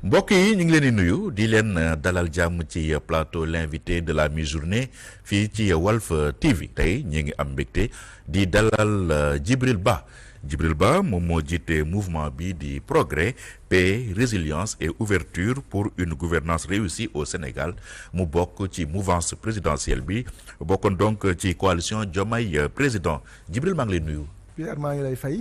mbokk yi ñu ngi leen di nuyu di leen dalal jàmm ci plateau l'invité de la mi-journée fii ci Walf TV tey ñu ngi am mbégte di dalal Djibril Ba moom moo jiite mouvement bi di progrès paix résilience et ouverture pour une gouvernance réussie au Sénégal mu bokk ci mouvance présidentielle bi bokkoon donc ci coalition Diomaye président Djibril maa ngi lay nuyu. Pierre maa ngi lay fay.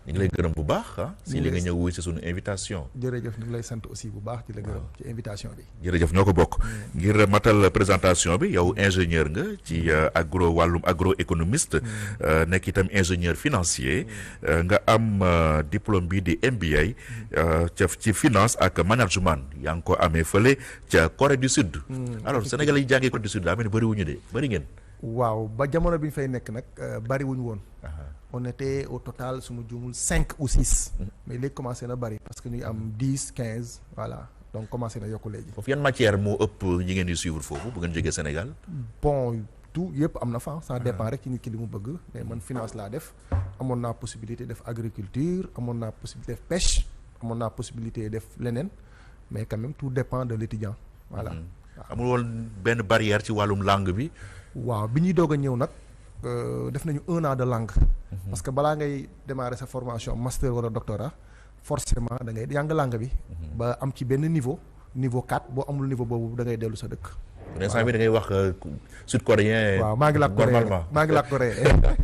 ñu ngi lay gërëm bu baax si li nga ñëw wuy si suñu invitation. jërëjëf ñu ngi lay sant aussi bu baax di la gërëm ci invitation bi. jërëjëf ñoo ko bokk. ngir matal présentation bi yow ingénieur nga ci wàllum agroéconomiste. nekk itam ingénieur financier. nga am diplôme bi di MBA. ci finance ak management yaa ngi ko amee fële ca Corée du Sud. alors Sénégalais yi jàngee Corée du Sud daa mel ni bëri wuñu de bëri ngeen. waaw ba jamono bi ñu fay nekk nag bëri wuñu woon. on était au total su ma juumul 5 ou 6. mais léegi commencé na bari parce que ñuy am 10 15 voilà donc commencé na yokku léegi. foofu yan matière moo ëpp ñi ngeen di suivre foofu bu ngeen jógee Sénégal. bon tout yëpp am na fa ça dépend rek ci nit ki li mu bëgg mais man finance laa def amoon naa possibilité def agriculture amoon naa possibilité def pêche amoon naa possibilité def leneen mais quand même tout dépend de l'étudiant voilà. amul woon benn barrière ci wàllum langue bi. waaw bi ñuy doog a ñëw nag. def nañu 1 an de langue. parce que balaa ngay démarrer sa formation master wala doctorat forcément da ngay jàng langue bi. ba am ci benn niveau 4 boo amul niveau boobu da ngay dellu sa dëkk. instant bi da ngay wax sud-coréen. waaw maa ngi làkk coréen normalement maa ngi làkk coréen.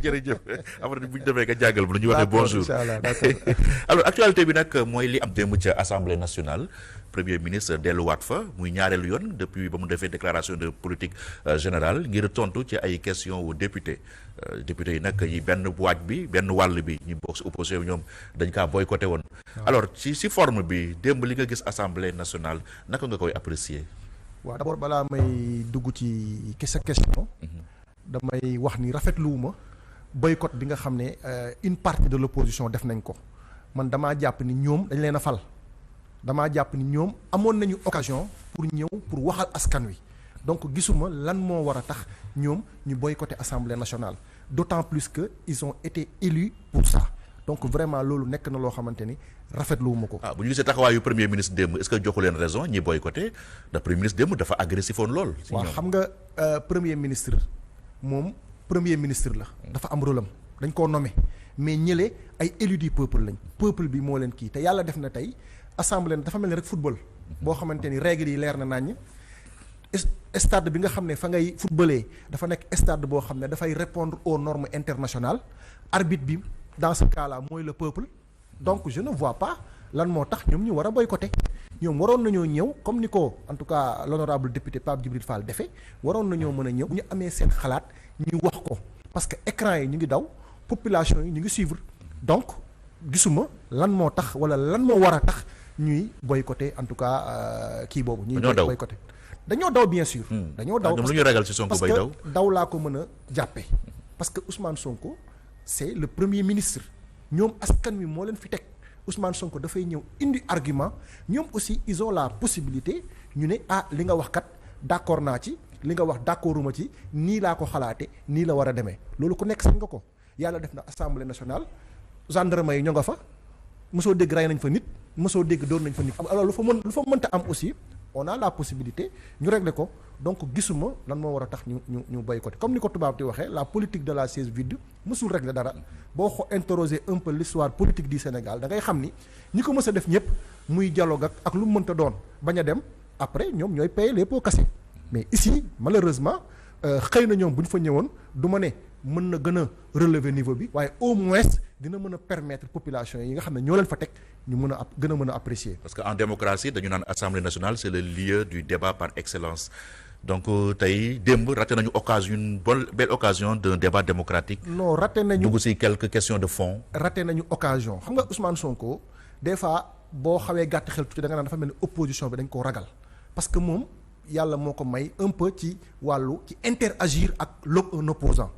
jërëjëf après bu ñu demee nga jàngal bu ñu waxee bonjour. incha allah d'accord. alors actualité bi nag mooy li am démb ca assemblée nationale. premier ministre delluwaat fa muy ñaareelu yoon depuis ba mu defee déclaration de politique générale ngir tontu ci ay questions wu député yi nag yi benn wàll bi ñu bokk si opposition bi ñoom dañ kaa boycotté woon. alors ci forme bi démb li nga gis assemblée nationale naka nga koy apprécier. waaw d'abord balaa may dugg ci sa question. damay wax ni rafetluwuma boycott bi nga xam ne une partie de l'opposition def nañ ko man damaa jàpp ni ñoom dañ leen a fal. damaa jàpp ni ñoom amoon nañu occasion pour ñëw pour waxal askan wi donc gisuma lan moo war a tax ñoom ñu boycotter assemblée nationale d'autant plus que ils ont été élus pour ça donc vraiment loolu nekk na loo xamante ni rafetluwuma ko. bu ñu gisee taxawaayu premier ministre démb est-ce que joxu leen raison ñi boycotter ndax premier ministre démb dafa agressif woon lool. waaw xam nga premier ministre moom premier ministre la. dafa am rôle am dañ koo nommé mais ñële ay élus du peuple lañ. peuple bi moo leen kii te yàlla def na tey. assemblée dafa mel ni rek football boo xamante ni règles yi leer na naññ stade bi nga xam ne fa ngay footballee dafa nekk stade boo xam ne dafay répondre aux normes internationales arbitre bi dans ce cas là mooy le peuple donc je ne vois pas lan moo tax ñoom ñu war a boycotter ñoom waroon nañoo ñëw comme ni ko en tout cas l'honorable député Pape Djibril Fall defee waroon nañoo mën a ñëw ñu amee seen xalaat ñu wax ko parce que écran yi ñu ngi daw population yi ñu ngi suivre donc gisuma lan moo tax wala lan moo war a tax ñuy boycotter en tout cas kii boobu. ñuy boycotter dañoo daw bien sûr. dañoo daw lu ñu ragal ci Sonko bay daw. parce que daw laa ko mën a jàppe parce que Ousmane Sonko c'est le premier ministre ñoom askan wi moo leen fi teg Ousmane Sonko dafay ñëw indi argument ñoom aussi ils ont la possibilité ñu ne li nga wax kat d'accord naa ci li nga wax d'accorduma ci nii laa ko xalaate nii la war a demee loolu ku nekk sañ nga ko yàlla def na assemblée nationale gendarme yi ñoo nga fa mosoo dégg rey nañ fa nit. mosoo dégg doon nañ fa nit alors lu fa mënta am aussi on a la possibilité ñu régler ko donc gisuma lan moo war a tax ñu boycotter comme ni ko tubaab di waxee la politique de la chaise vide mësul régler dara boo interroger un peu l'histoire politique du Sénégal da ngay xam ni ñi ko mës a def ñëpp muy dialogue ak lu mu mënta doon bañ a dem après ñoom ñooy payer les pots cassés mais ici malheureusement xëy na ñoom bu ñu fa ñëwoon du ma ne mën na gën a relever niveau bi waaye au moins dina mën a permettre population yi nga xam ne ñoo leen fa teg ñu mën a gën a mën a apprécier. parce que en démocratie dañu naan assemblée nationale c'est le lieu du débat par excellence donc tey démb raté nañu une belle occasion d'un débat démocratique. non raté nañu dugg ci quelques questions de fond. raté nañu occasion xam nga Ousmane Sonko des fois boo xawee gàtt xel tuuti da nga naan dafa mel ni opposition bi dañ koo ragal parce que moom yàlla moo ko may un peu ci wàllu ci interagir ak un opposant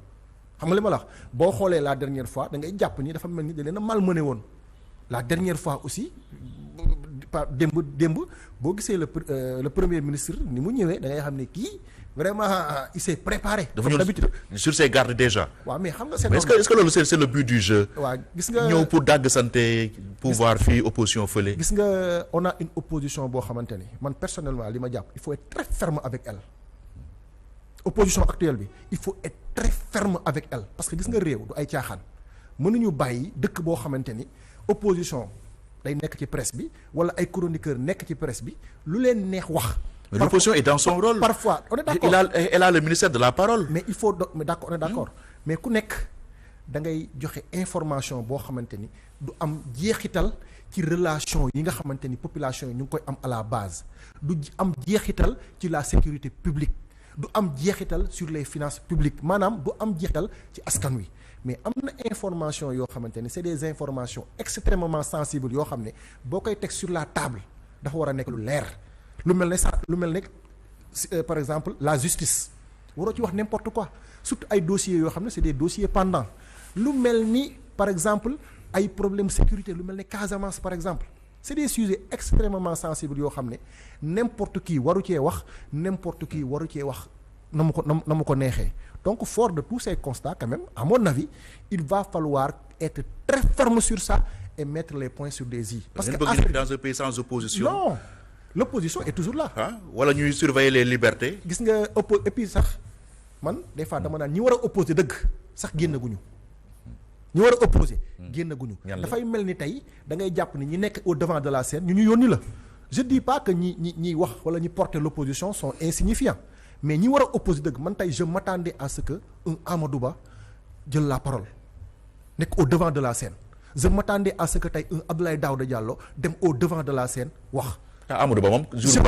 xam nga li ma la wax boo xoolee la dernière fois da ngay jàpp ni dafa mel ni da leen a malmené woon la dernière fois aussi démb boo gisee le premier ministre ni mu ñëwee da ngay xam ne kii vraiment il s'est préparé. dafa comme d'habitude sur ses gardes déjà. waaw mais xam nga c'est mais est-ce que loolu c'est le but du jeu. waaw gis nga ñëw pour dagg santé pouvoir fii opposition fële. gis nga on a une opposition boo xamante ni man personnellement li ma jàpp il faut être très ferme avec elle. opposition actuelle bi il faut être très ferme avec elle parce que gis nga réew du ay caaxaan mënuñu bàyyi dëkk boo xamante ni opposition day nekk ci presse bi wala ay chroniqueurs nekk ci presse bi lu leen neex wax. mais l'opposition est dans son rôle. Parfois on est d'accord elle a le ministère de la parole. mais il faut mais d'accord on est d'accord mais ku nekk da ngay joxe information boo xamante ni du am jeexital ci relation yi nga xamante ni population yi ñu ngi koy am à la base du am jeexital ci la sécurité publique. du am jeexital sur les finances publiques maanaam du am jeexital ci askan wi mais am na information yoo xamante ni c'est des informations extrêmement sensibles yoo xam ne boo koy teg sur la table dafa war a nekk lu leer lu mel ne par exemple la justice waroo ci wax n'importe quoi surtout ay dossiers yoo xam ne c'est des dossiers pendants lu mel ni par exemple ay problèmes sécurité lu mel ne Casamance par exemple c'est des sujets extrêmement sensibles yoo xam ne n'importe qui waru cee wax n'importe qui waru cee wax na mu ko neexee donc fort de tous ces constats quand même à mon avis il va falloir être très ferme sur ça et mettre les points sur des i. parce que dans un pays sans opposition. non l'opposition est toujours là. ah wala ñuy surveiller les libertés. gis nga et puis sax man des fois dama naan ñi war a opposer dëgg sax génnaguñu. ñu war a opposé génnaguñu dafay mel ni tey da ngay jàpp ni ñi nekk au devant de la scène ñu yónni la je dis pas que ñi wax wala ñi porter l'opposition sont insignifiants mais ñi war a opposé dëgg man tey je m'attendais à ce que un Amadou Ba jël la parole nekk au devant de la scène je m'attendais à ce que tey un Abdoulaye Daouda Diallo dem au devant de la scène wax. Amadou Ba moom jour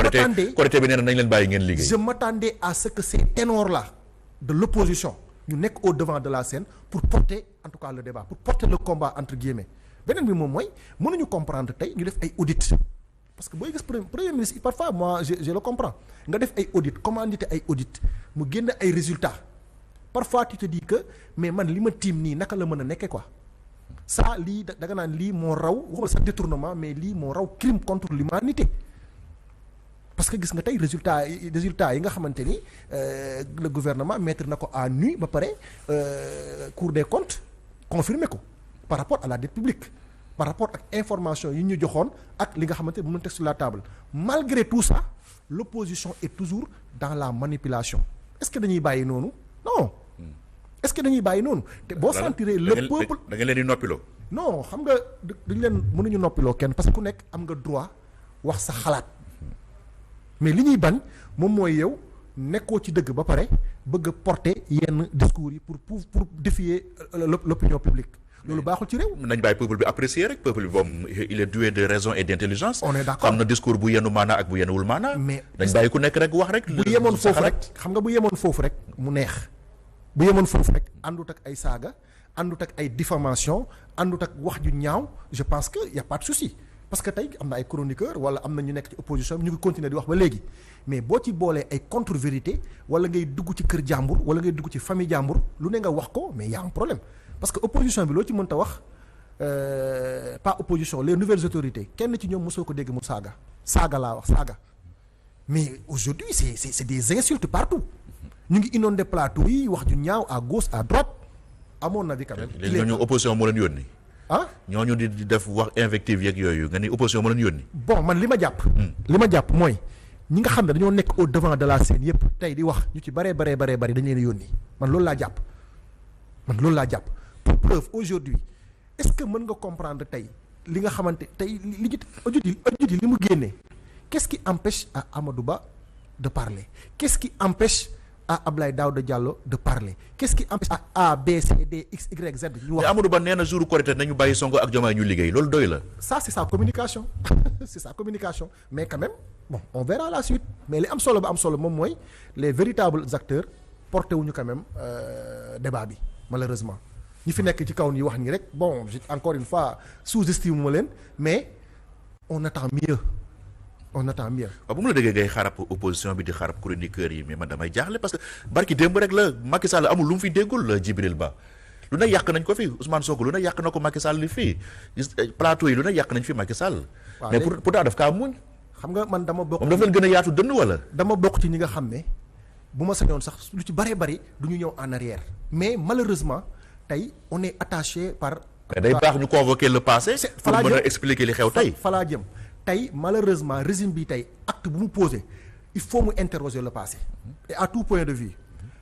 Korité bi nee na nañ leen bàyyi ngeen liggéey. je m'attendais à ce que ces ténors là de l'opposition ñu nekk au devant de la scène pour porter en tout cas le débat pour porter le combat entre guillemets beneen bi moom mooy mënuñu comprendre tey ñu def ay audit parce que booy gis premier ministre parfois moi je le comprends nga def ay audit commandité ay audit mu génn ay résultats parfois tu te dis que mais man li ma tiim nii naka la mën a nekkee quoi ça lii da nga naan lii moo raw waxuma sax détournement mais lii moo raw crime contre l'humanité parce que gis nga tey résultats yi nga xamante ni le gouvernement mettre na ko à nu ba pare Cour des comptes confirmer ko par rapport à la dette publique par rapport ak information yi ñu joxoon ak li nga xamante ni mën na teg sur la table malgré tout ça l'opposition est toujours dans la manipulation est-ce que dañuy bàyyi noonu non est-ce que dañuy bàyyi noonu te boo sentiree le peuple da nga leen di noppiloo non xam nga dañu leen mënuñu noppiloo kenn parce que ku nekk am nga droit wax sa xalaat mais li ñuy bañ moom mooy yow nekkoo ci dëgg ba pare bëgg a porter yenn discours yi pour défier l'opinion publique loolu baaxul ci réew. nañ bàyyi peuple bi apprécier rek peuple bi moom il est doué de raison et d'intelligence. on est d'accord xam na discours bu yenu maanaa ak bu yenuwul maanaa. mais dañ bàyyi ku nekk rek wax rek. bu yemoon foofu rek xam nga bu yemoon foofu rek mu neex bu yemoon foofu rek àndut ak ay saaga àndut ak ay diffamation àndut ak wax ju ñaaw je pense que y a pas de souci. parce que tey am na ay chroniqueurs wala am na ñu nekk ci opposition ñu ngi continuer di wax ba léegi mais boo ci boolee ay contre-vérité wala ngay dugg ci kër jàmbur wala ngay dugg ci famille jàmbur lu ne nga wax ko mais y a un problème parce que opposition bi loo ci mënta wax pas opposition les nouvelles autorités kenn ci ñoom mosoo ko dégg mu saaga laa wax saaga mais aujourd'hui c'est des insultes partout ñu ngi inondé plateau yi wax ju ñaaw à gauche à droite à mon avis quand même. léegi ñooñu opposition moo leen yónni. ah ñooñu di def wax invective yeeg yooyu nga ni opposition moo leen yónni. bon man li ma jàpp mooy ñi nga xam ne dañoo nekk au devant de la scène yépp tey di wax ñu ci baree dañ leen yónni man loolu laa jàpp pour preuve aujourd'hui est-ce que mën nga comprendre tey li nga xamante tey li ci audit yi li mu génnee qu'est-ce qui empêche à Amadou Ba de parler qu'est-ce qui empêche à Abdoulaye Daouda Diallo de parler qu'est-ce qui empêche à A B C D X Y Z ñu wax. mais Amadou Ba nee na jour Korité nañu bàyyi Sonko ak Diomaye ñu liggéey loolu doy la. ça c'est sa communication c'est sa communication mais quand même bon on verra la suite mais li am solo ba am solo moom mooy les véritables acteurs porté wuñu quand même débat bi malheureusement ñi fi nekk ci kaw nii wax nii rek bon encore une fois sous-estime ma leen mais on attend mieux. waaw bu mu la déggee ngay xarab opposition bi di xarab chroniqueurs yi mais man damay jaaxle parce que barki démb rek la Macky Sall amul lu mu fi déggul la Djibril Ba lu ne yàq nañ ko fi Ousmane Sonko lu ne yàq na ko Macky Sall li fii plateau yi lu ne yàq nañ fi Macky Sall. mais pourtant daf kaa muñ. xam nga man dama bokk. moom dafa leen gën a yaatu dënn wala. dama bokk ci ñi nga xam ne bu ma sañoon sax lu ci bëree bëri du ñu ñëw en arrière. mais malheureusement tey on est attaché par. day baax ñu convoquer le passé. pour mën a expliquer li xew tey. falaa jëm tey malheureusement régime bi tey acte bu mu posé il faut mu interroger le passé. et à tout point de vue.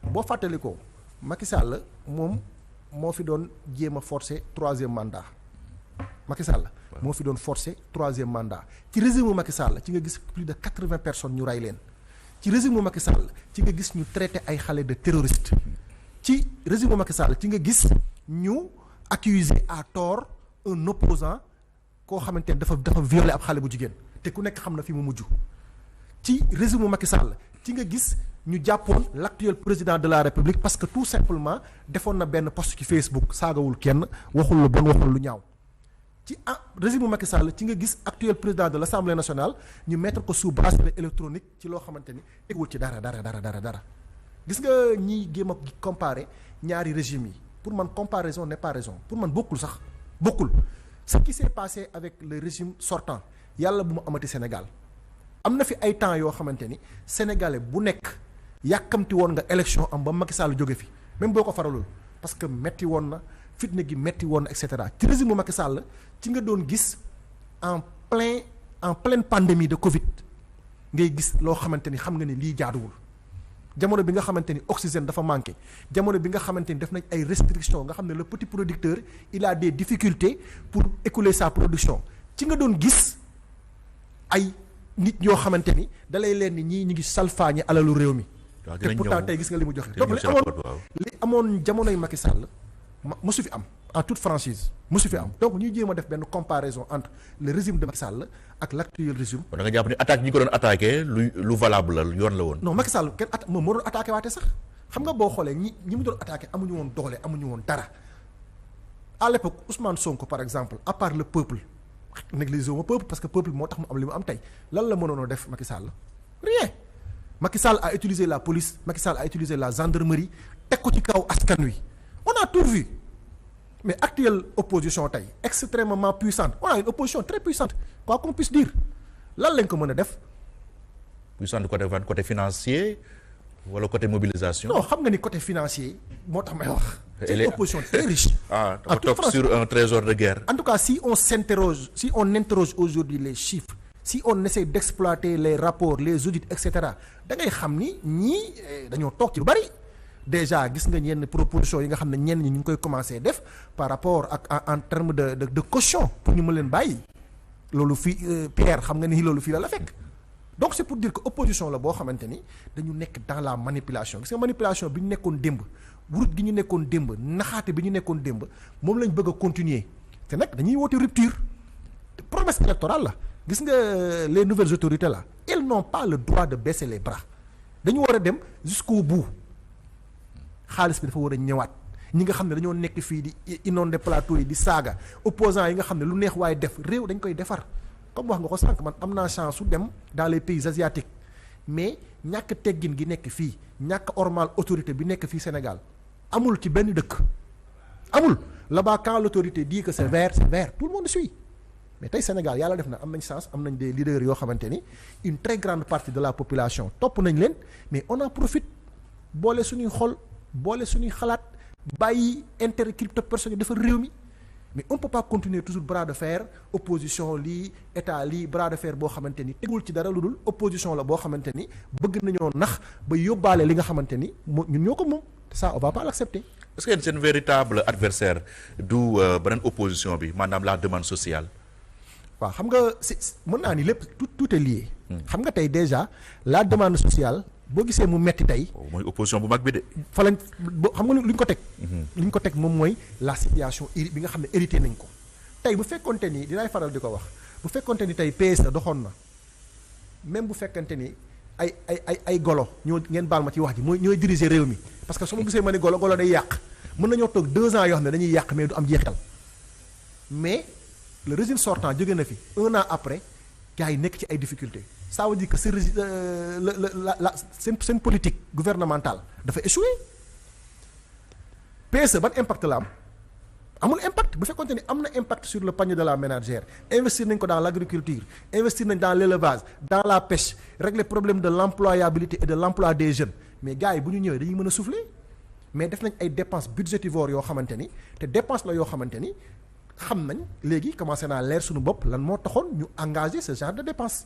boo fàttali ko Macky Sall moom moo fi doon jéem a forcer 3e mandat. Macky Sall moo fi doon forcer 3e mandat ci régime mu Macky Sall ci nga gis plus de 80 personnes ñu rey leen ci régime mu Macky Sall ci nga gis ñu traité ay xale de terroriste ci régime mu Macky Sall ci nga gis ñu accuser à tort un opposant koo xamante ne dafa violé ab xale bu jigéen te ku nekk xam na fi mu mujj ci régime mu Macky Sall ci nga gis ñu jàppoon l'actuel président de la République parce que tout simplement defoon na benn post ci Facebook saagawul kenn waxul lu bon waxul lu ñaaw ci régime Macky Sall ci nga gis actuel président de l'Assemblée nationale ñu mettre ko sous bracelet électronique ci loo xamante ni tegul ci dara gis nga ñiy géem a comparer ñaari régime yi pour man comparaison n'est pas raison pour man bokkul ce qui s'est passé avec le régime sortant yàlla bu mu amati Sénégal am na fi ay temps yoo xamante ni sénégalais bu nekk yàkkamti woon nga élection am ba Macky Sall jóge fi même boo ko faralul parce que metti woon na fitna gi metti woon na et cetera ci régime bu Macky Sall ci nga doon gis en pleine pandémie de Covid ngay gis loo xamante ni xam nga ni lii jaaduwul jamono bi nga xamante ni oxygène dafa manqué jamono bi nga xamante ni def nañ ay restrictions nga xam ne le petit producteur il a des difficultés pour écouler sa production ci nga doon gis ay nit yoo xamante ni dalay leen ni ñii ñu ngi salfaañe alalu réew mi. te pourtant tey gis nga li mu joxe. donc li amoon jamonoy Macky Sall mosu fi am en toute franchise mosu fi am donc ñuy jéem a def benn comparaison entre le régime de Macky Sall ak l'actuel régime. kon da nga jàpp ni attaque ñi ko doon attaqué lu valable la yoon la woon. non Macky Sall kenn moom moo doon attaqué waate sax xam nga boo xoolee ñi mu doon attaqué amuñu woon doole amuñu woon dara à l'époque Ousmane Sonko par exemple à part le peuple négligé wu ma peuple parce que peuple moo tax mu am li mu am tey lan la mënoon def Macky Sall rien Macky Sall a utilisé la police Macky Sall a utilisé la gendarmerie teg ko ci kaw askan wi on a tout vu mais actuelle opposition tey extrêmement puissante on a une opposition très puissante quoi qu'on puisse dire lan lañ ko mën a def. puissante côté financier wala côté mobilisation. non xam nga ni côté financier moo tax may wax. c'est une opposition très riche. dafa toog sur un trésor de guerre. en tout cas si on interroge aujourd'hui les chiffres si on essaie d'exploiter les rapports les audits et cetera da ngay xam ni ñii dañoo toog ci lu bari. déjà gis nga ñenn proposition yi nga xam ne ñenn ñi ñu ngi koy commencer def par rapport ak en termes de caution pour ñu mën leen bàyyi loolu fii Pierre xam nga ni loolu fii la fekk donc c'est pour dire que opposition la boo xamante ni dañu nekk dans la manipulation gis nga manipulation bi ñu nekkoon démb wurut gi ñu nekkoon démb naxaate bi ñu nekkoon démb moom lañ bëgg a continuer te nag dañuy woote rupture promesse électorale la gis nga les nouvelles autorités là elles n'ont pas le droit de baisser les bras dañu war a dem jusqu'au bout xaalis bi dafa war a ñëwaat ñi nga xam ne dañoo nekk fii di inonder plateau yi di saaga opposants yi nga xam ne lu neex waaye def réew dañ koy defar comme wax nga ko sànq man am naa chance su dem dans les pays asiatiques mais ñàkk teggin gi nekk fii ñàkk ormal autorité bi nekk fii Sénégal amul ci benn dëkk amul là-bas quand l'autorité dit que c'est vert tout le monde suit mais tey Sénégal yàlla def na am nañ chance am nañ des leaders yoo xamante ni une très grande partie de la population topp nañ leen mais on en profite boole suñuy xol boole suñuy xalaat bàyyi intérêt crypto personnel dafa réew mi mais on peut pas continuer toujours bras de fer opposition lii état lii bras de fer boo xamante ni tegul ci dara lu dul opposition la boo xamante ni bëgg nañoo nax ba yóbbaale li nga xamante ni ñun ñoo ko moom te ça on va pas l'accepter. est-ce que seen véritable adversaire du beneen opposition bi maanaam la demande sociale. waaw xam nga mën naa ni lépp tout est lié. xam nga tey déjà la demande sociale. boo gisee mu metti tey. mooy opposition bu mag bi de. fa lañ xam nga lu ñu ko teg. lu ñu ko teg moom mooy la situation bi nga xam ne hérité nañ ko tey bu fekkonte ni dinaay faral di ko wax bu fekkonte ni tey PSE doxoon na même bu fekkante ni ay golo ñoo ngeen baal ma ci wax ji mooy ñooy diriger réew mi parce que su ma gisee ma ni golo day yàq mën nañoo toog 2 ans yoo xam ne dañuy yàq mais du am jeexital mais le régime sortant jóge na fi 1 an après gars yi nekk ci ay difficultés. ça veut dire que seen politique gouvernementale dafa échoué PSE ban impact la am amul impact. bu fekkoonte ni am na impact sur le panier de la ménagère, investir nañ ko dans l'agriculture, investir nañ dans l'élevage, dans la pêche, régler problème de l'employabilité et de l'emploi des jeunes, mais gars yi bu ñu ñëwee dañuy mën a souffler. mais def nañ ay dépenses budgétivores yoo xamante ni te dépense la yoo xamante ni xam nañ léegi commencé naa leer suñu bopp lan moo taxoon ñu engagé ce genre de dépense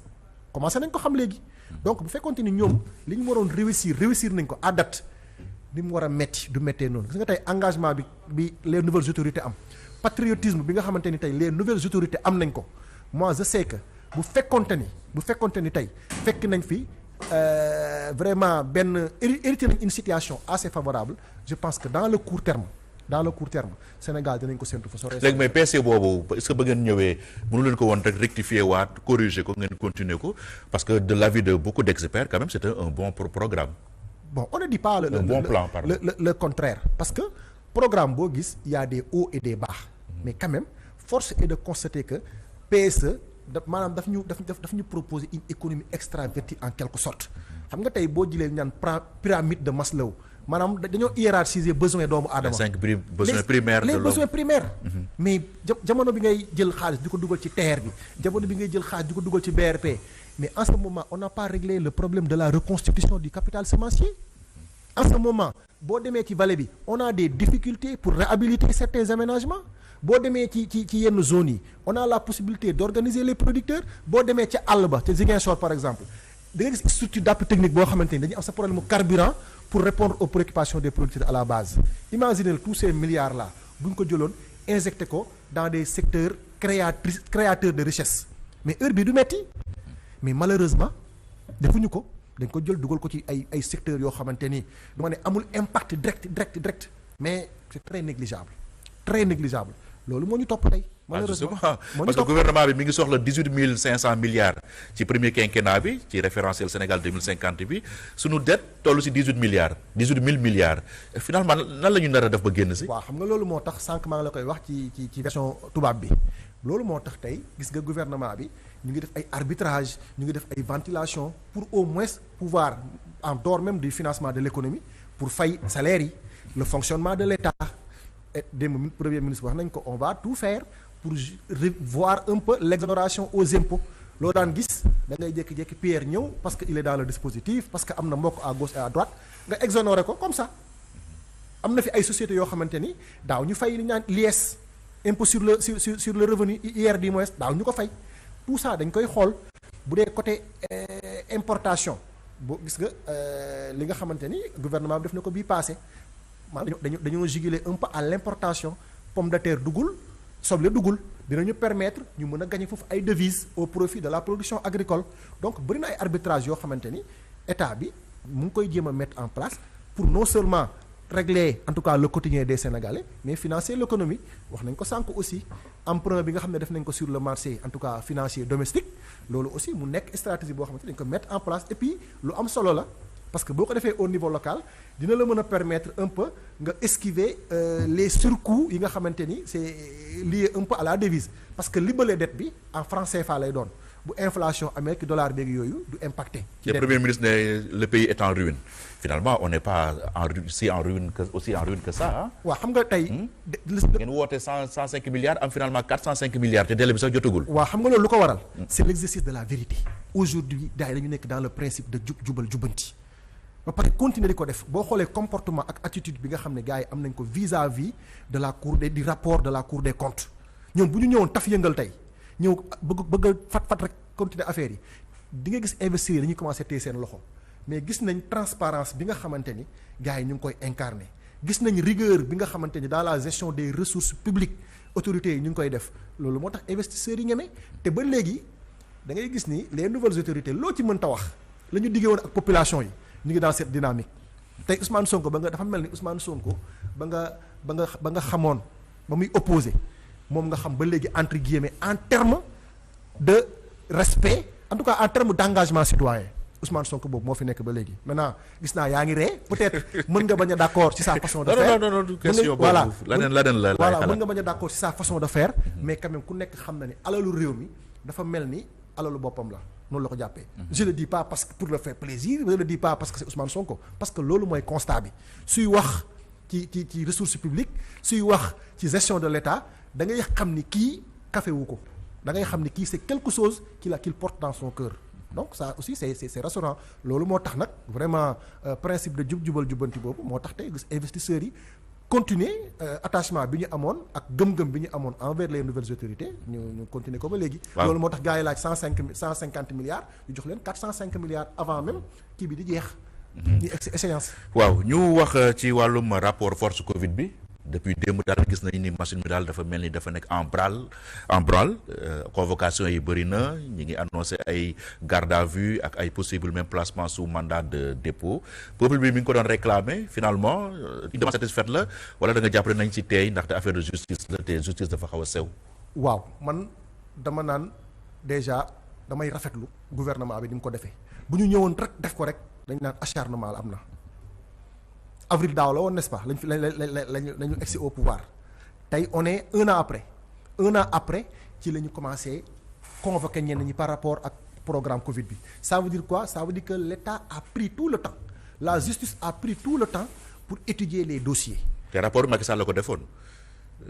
commencé nañ ko xam léegi. donc bu fekkoonte ni ñoom li ñu waroon réussir nañ ko à date ni mu war a metti du méttee noonu. gis nga tey engagement bi les nouvelles autorités am, patriotisme bi nga xamante ni tey les nouvelles autorités am nañ ko, moi je sais que bu fekkoonte ni tey fekk nañ fi vraiment benn hérité nañ une situation assez favorable, je pense que dans le court terme Sénégal dinañ ko séntu fa sore. léegi mais PC boobu est-ce que ba ngeen ñëwee mënu leen ko woon rek rectifier waat corriger ko ngeen continuer ko, parce que de l'avis de beaucoup d'experts quand même c'était un bon programme. Bon, on ne dit pas le contraire, parce que programme boo gis il y a des hauts et des bas, mais quand même force est de constater que PSE maanaam daf ñu proposer une économie extravertie en quelque sorte. xam nga tey boo jëlee ñaan pyramide de Maslow, maanaam dañoo hiérarchiser besoin doomu aadama. les besoins primaires. mais jamono bi ngay jël xaalis di ko dugal ci TER bi, jamono bi ngay jël xaalis di ko dugal ci BRP, mais en ce moment on n'a pas réglé le problème de la reconstitution du capital semencier. En ce moment boo demee ci vallée bi on a des difficultés pour réhabiliter certains aménagements. boo demee ci yenn zones yi on a la possibilité d'organiser les producteurs. boo demee ca àll ba ca Ziguinchor par exemple da nga gis structure d'appui technique boo xamante ni dañuy am sa problème mu carburant pour répondre aux préoccupations des producteurs à la base. Imaginez tous ces milliards là bu ñu ko jëloon injecté ko dans des secteurs créateurs de richesse, mais heure bi du metti, mais malheureusement defuñu ko. dañ ko jël dugal ko ci ay secteurs yoo xamante ni dama ne amul impact direct, mais c'est très négligeable loolu moo ñu topp tey. malheureusement parce que gouvernement bi mi ngi soxla 18 500 milliards ci premier quinquennat bi ci référentiel Sénégal 2050 bi suñu dette toll ci 18 000 milliards finalement nan la ñu nar a def ba génn si. waaw xam nga loolu moo tax sànq maa ngi la koy wax ci version tubaab bi. loolu moo tax tey gis nga gouvernement bi ñu ngi def ay arbitrage, ñu ngi def ay ventilation pour au moins pouvoir en dehors même du financement de l'économie pour fay salaire yi, le fonctionnement de l'État. Et démb premier ministre wax nañ ko on va tout faire pour revoir un peu l'exonération aux impôts. loo daan gis da ngay jékki-jékki Pierre ñëw parce que il est dans le dispositif, parce que am na mbokk à gauche et à droite nga exonéré ko comme ça. am na fi ay sociétés yoo xamante ni daaw ñu fay li ñaan l'IS, impôt sur le revenu, IR du moins daaw ñu ko fay. tout ça dañ koy xool. bu dee côté importation boo gis nga li nga xamante ni gouvernement bi def na ko bii passé maanaam dañoo juguler un peu à l'importation. pomme de terre duggul, soble duggul, dinañu permettre ñu mën a gagner foofu ay devises au profit de la production agricole. donc bëri na ay arbitrage yoo xamante ni état bi mu ngi koy jéem a mettre en place pour non seulement régler en tout cas le quotidien des Sénégalais, mais financer l'économie. wax nañ ko sànq aussi emprunt bi nga xam ne def nañ ko sur le marché en tout cas financier domestique, loolu aussi mu nekk stratégie boo xamante ni dañ ko mettre en place. et puis lu am solo la parce que boo ko defee au niveau local dina la mën a permettre un peu nga esquiver les surcoûts yi nga xamante ni c'est lié un peu à la devise, parce que libellé dette bi en franc CFA lay doon. bu inflation amee ki dollar beeg yooyu du impacté. le premier ministre ne le pays est en ruine. Finalement on n'est pas aussi en ruine que ça ah. waaw xam nga tey. ngeen woote 105 milliards am finalement 405 milliards te délai bi sax jotagul. waaw xam nga loolu lu ko waral. c'est l'exercice de la vérité. aujourd'hui gars yi dañu nekk dans le principe de jubal jubanti. ba pare continuer di ko def boo xoolee comportement ak attitude bi nga xam ne gars yi am nañ ko vis-à-vis de la cour du rapport de la cour des comptes. ñoom bu ñu ñëwoon taf yëngal tey ñëw bëgg a fat rek continuer affaire yi di nga gis investisseurs dañuy commencer téye seen loxo. mais gis nañ transparence bi nga xamante ni gars yi ñu ngi koy incarner, gis nañ rigueur bi nga xamante ni dans la gestion des ressources publiques autorités yi ñu ngi koy def. loolu moo tax investisseurs yi ñeme te ba léegi da ngay gis ni les nouvelles autorités loo ci mën ta wax la ñu diggee woon ak population yi ñu ngi dans cette dynamique. tey Ousmane Sonko dafa mel ni Ousmane Sonko ba nga xamoon ba muy opposé moom nga xam ba léegi entre guillemets en terme de respect, en tout cas en terme d'engagement citoyen. Ousmane Sonko boobu moo fi nekk ba léegi maintenant gis naa yaa ngi ree peut-être mën nga bañ a d'accord ci sa façon de faire. non question boobu leneen la voilà mën nga bañ a d'accord ci sa façon de faire. mais quand même ku nekk xam na ni alalu réew mi dafa mel ni alalu boppam la noonu la ko jàppee. je le dis pas parce que pour le faire plaisir, je le dis pas parce que c'est Ousmane Sonko, parce que loolu mooy constat bi. suy wax ci ressources publiques suy wax ci gestion de l'État da ngay xam ni kii kafewu ko da ngay xam ni kii c'est quelque chose qu'il porte dans son cœur. donc ça aussi c'est rassurant loolu moo tax nag vraiment principe de jubal jubbanti boobu moo tax tey investisseurs yi continuer attachement bi ñu amoon ak gëm-gëm bi ñu amoon envers les nouvelles autorités ñu continuer ko ba léegi. loolu moo tax gars yi laaj 150 milliards ñu jox leen 405 milliards avant même kii bi di jeex. ñu échéance. waaw ñu wax ci wàllum rapport force Covid bi. depuis démb daal gis nañu ni machine bi daal dafa mel ni dafa nekk en branle convocation yi bëri na ñi ngi annoncé ay garde à vue ak ay possible même placement sous mandat de dépôt peuple bi mi ngi ko doon réclamer finalement une demande satisfaite la wala da nga jàppale nañ ci teey ndaxte affaire de justice la te justice dafa xaw a sew. waaw man dama naan déjà damay rafetlu gouvernement bi ni mu ko defee bu ñu ñëwoon rek def ko rek dañ naan acharnement la am na. avril daaw la woon n'est-ce pas lañu egsi au pouvoir tey on est un an après ci la ñu commencé convoquer ñenn ñi par rapport ak programme Covid bi ça veut dire quoi ça veut dire que l'État a pris tout le temps la justice a pris tout le temps pour étudier les dossiers. te rapport Macky Sall la ko defoon.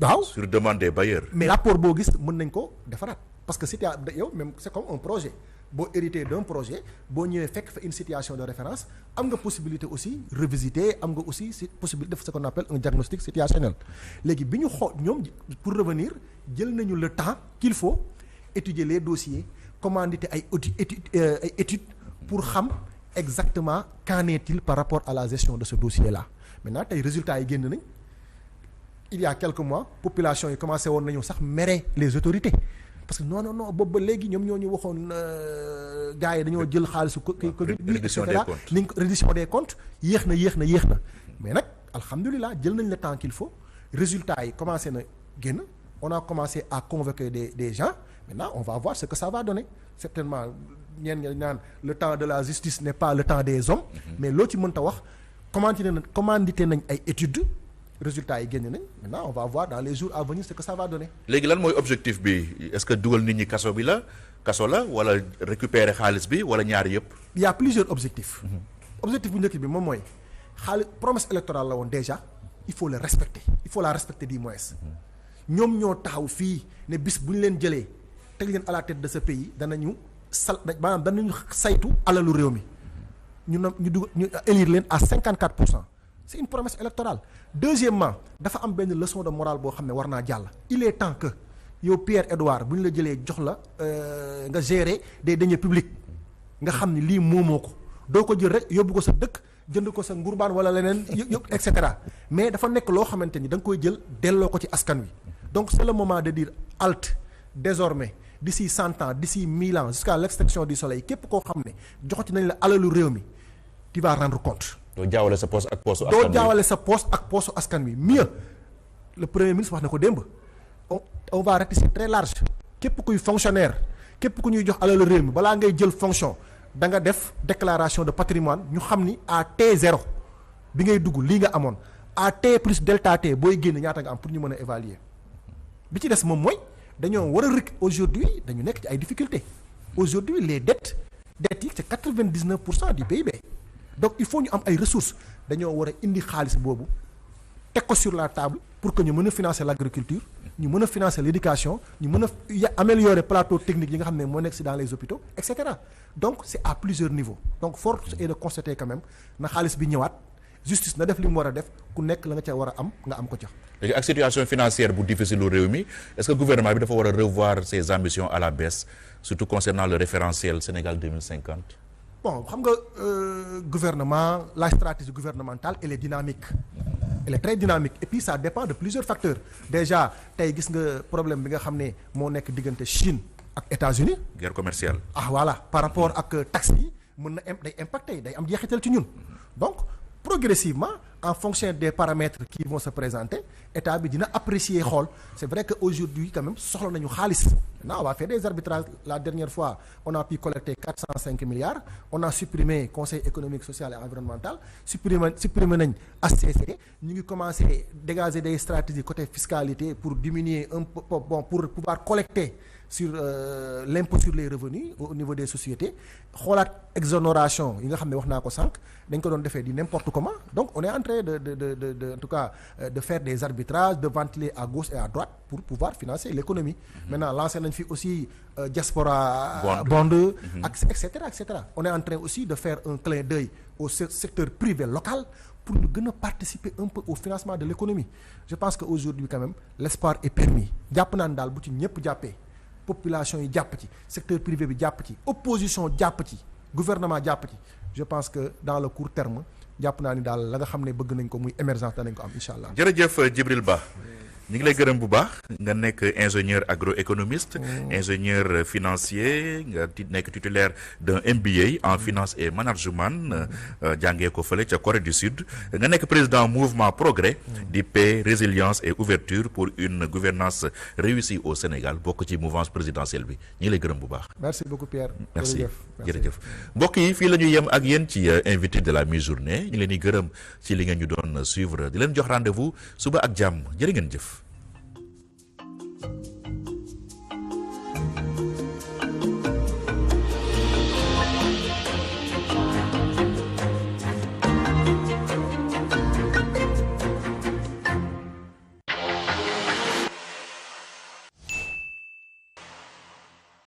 waaw sur demande des bailleurs. mais rapport boo gis mën nañ ko defaraat parce que c'était yow même c'est comme un projet. boo hérité d'un projet boo ñëwee fekk fa une situation de référence am nga possibilité aussi revisiter am nga aussi possibilité def ce qu'on appelle un diagnostic situationnel léegi bi ñu xool ñoom pour revenir jël nañu le temps qu'il faut étudier les dossiers commanditer ay études pour xam exactement qu'en est-il par rapport à la gestion de ce dossier-là maintenant tey résultats yi génn nañ il y a quelques mois population yi commencé woon nañu sax mere les autorités parce que non boobu ba léegi ñoom ñoo ñu waxoon gars yi dañoo jël xaalisu Covid bi et cetera reddition des comptes yéex na mais nag alhamdulilah jël nañ le temps qu'il faut résultats yi commencé na génn on a commencé à convoquer des gens maintenant on va voir ce que ça va donner certainement ñeen ñi naan le temps de la justice n'est pas le temps des hommes mais loo ci mënta wax commandité nañ ay études résultats yi génn nañ maintenant on va voir dans les jours à venir ce que ça va donner. léegi lan mooy objectif bi est-ce que dugal nit ñi kaso la wala récupérer xaalis bi wala ñaari yëpp. il y a plusieurs objectifs. objectif bu njëkk bi moom mooy promesse électorale la woon déjà il faut la respecter du moins. ñoom ñoo taxaw fii ne bis bu ñu leen jëlee teg leen à la tête de ce pays danañu saytu alalu réew mi ñu élire leen à 54%. c'est une promesse électorale. Deuxièmement dafa am benn leçon de morale boo xam ne war naa jàll. il est temps que yow Pierre-Edouard bu ñu la jëlee jox la nga gérer des deniers publics nga xam ni lii moomoo ko doo ko jël rek yóbbu ko sa dëkk jënd ko sa ngurbaan wala leneen yëpp et cetera mais dafa nekk loo xamante ni da nga koy jël delloo ko ci askan wi donc c'est le moment de dire halte désormais d'ici 100 ans d'ici 1000 ans jusqu'à l'extinction du soleil képp koo xam ne joxati nañ la alalu réew mi tu vas rendre compte. doo jaawale sa poste ak poste askan wi mieux le premier ministre wax na ko démb on va ratisser très large képp kuy fonctionnaire képp ku ñuy jox alalu réew mi balaa ngay jël fonction da nga def déclaration de patrimoine ñu xam ni à T0 bi ngay dugg lii nga amoon à T plus delta T booy génn ñaata nga am pour ñu mën a évaluer bi ci des moom mooy dañoo war a rek aujourd'hui dañu nekk ci ay difficultés aujourd'hui les dettes yi c'est 99% du PIB. donc il faut ñu am ay ressources dañoo war a indi xaalis boobu teg ko sur la table pour que ñu mën a financer l'agriculture ñu mën a financer l'éducation ñu mën a améliorer plateau technique yi nga xam ne moo nekk ci dans les hôpitaux et cetera donc c'est à plusieurs niveaux donc force est de constater quand même na xaalis bi ñëwaat justice na def li mu war a def ku nekk la nga ca war a am nga am ko ca. léegi ak situation financière bu difficile lu réew mi est-ce que gouvernement bi dafa war a revoir ses ambitions à la baisse surtout concernant le référentiel Sénégal 2050. bon xam nga gouvernement la stratégie gouvernementale elle est dynamique elle est très dynamique et puis ça dépend de plusieurs facteurs déjà tey gis nga problème bi nga xam ne moo nekk diggante Chine ak États-Unis guerre commerciale. Voilà par rapport ak taxes yi mën na day impacter day am jeexital ci ñun donc progressivement en fonction des paramètres qui vont se présenter état bi dina apprécier xool c'est vrai que aujourd'hui quand même soxla nañu xaalis maintenant on va faire des arbitrages la dernière fois on a pu collecter 405 milliards on a supprimé conseil économique social et environnemental supprimé nañ HCCT ñu ngi commencer dégager des stratégies côté fiscalité pour diminuer un peu pour pouvoir collecter sur l'impôt sur les revenus au niveau des sociétés xoolaat exonération yi nga xam ne wax naa ko sànq dañ ko doon defee di n'importe comment donc on est en train de en tout cas de faire des arbitrages de ventiler à gauche et à droite pour pouvoir financer l'économie. Maintenant lancé nañ fi aussi diaspora bond ak et cetera on est en train aussi de faire un clin d'œil au secteur privé local pour ñu gën a participer un peu au financement de l'économie. Je pense que aujourd'hui quand même l'espoir est permis jàpp naa ne daal bu ci ñëpp jàppee population yi jàpp ci secteur privé bi jàpp ci opposition jàpp ci gouvernement jàpp ci je pense que dans le court terme jàpp naa ni daal la nga xam ne bëgg nañ ko muy émergence danañ ko am incha allah. jërëjëf Djibril Ba ñu ngi lay gërëm bu baax nga nekk ingénieur agroéconomiste ingénieur financier nga nekk titulaire d'un MBA en finance et management jàngee ko fële ca Corée du Sud nga nekk président mouvement progrès di paix résilience et ouverture pour une gouvernance réussie au Sénégal bokk ci mouvance présidentielle bi ñu ngi lay gërëm bu baax. merci beaucoup Pierre. merci jërëjëf mbokk yi fii la ñuy yem ak yéen ci invité de la mi-journée ñu leen di gërëm ci li ngeen ñu doon suivre di leen jox rendez-vous suba ak jàmm jërë ngeen jëf.